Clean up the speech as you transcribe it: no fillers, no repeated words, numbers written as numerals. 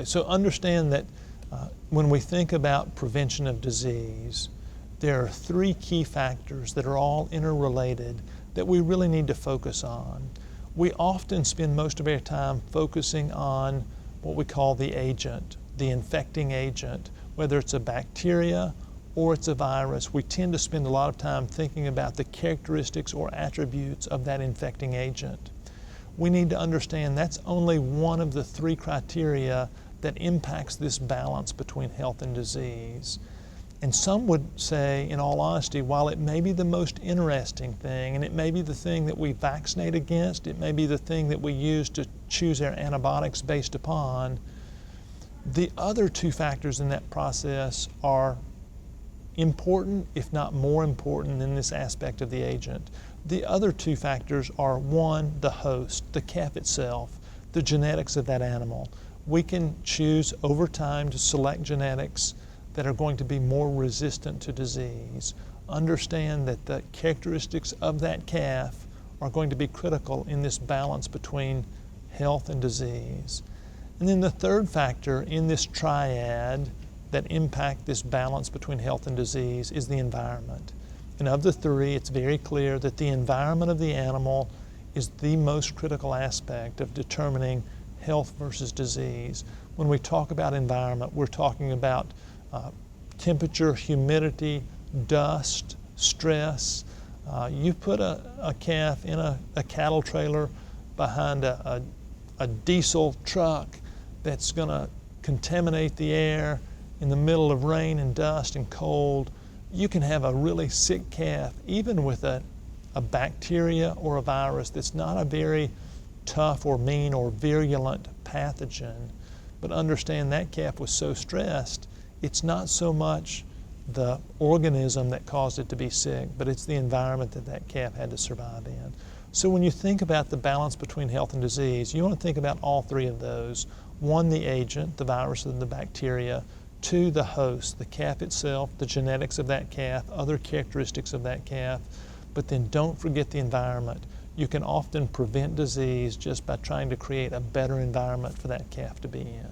Absolutely. So understand that when we think about prevention of disease, there are three key factors that are all interrelated that we really need to focus on. We often spend most of our time focusing on what we call the agent, the infecting agent, whether it's a bacteria or it's a virus. We tend to spend a lot of time thinking about the characteristics or attributes of that infecting agent. We need to understand that's only one of the three criteria that impacts this balance between health and disease. And some would say, in all honesty, while it may be the most interesting thing, and it may be the thing that we vaccinate against, it may be the thing that we use to choose our antibiotics based upon, the other two factors in that process are important, if not more important, than this aspect of the agent. The other two factors are, one, the host, the calf itself, the genetics of that animal. We can choose over time to select genetics that are going to be more resistant to disease. Understand that the characteristics of that calf are going to be critical in this balance between health and disease. And then the third factor in this triad that impact this balance between health and disease is the environment. And of the three, it's very clear that the environment of the animal is the most critical aspect of determining health versus disease. When we talk about environment, we're talking about temperature, humidity, dust, stress. You put a calf in a cattle trailer behind a diesel truck that's going to contaminate the air in the middle of rain and dust and cold. You can have a really sick calf, even with a bacteria or a virus that's not a very tough or mean or virulent pathogen. But understand that calf was so stressed, it's not so much the organism that caused it to be sick, but it's the environment that that calf had to survive in. So when you think about the balance between health and disease, you want to think about all three of those. One, the agent, the virus and the bacteria. Two, the host, the calf itself, the genetics of that calf, other characteristics of that calf. But then don't forget the environment. You can often prevent disease just by trying to create a better environment for that calf to be in.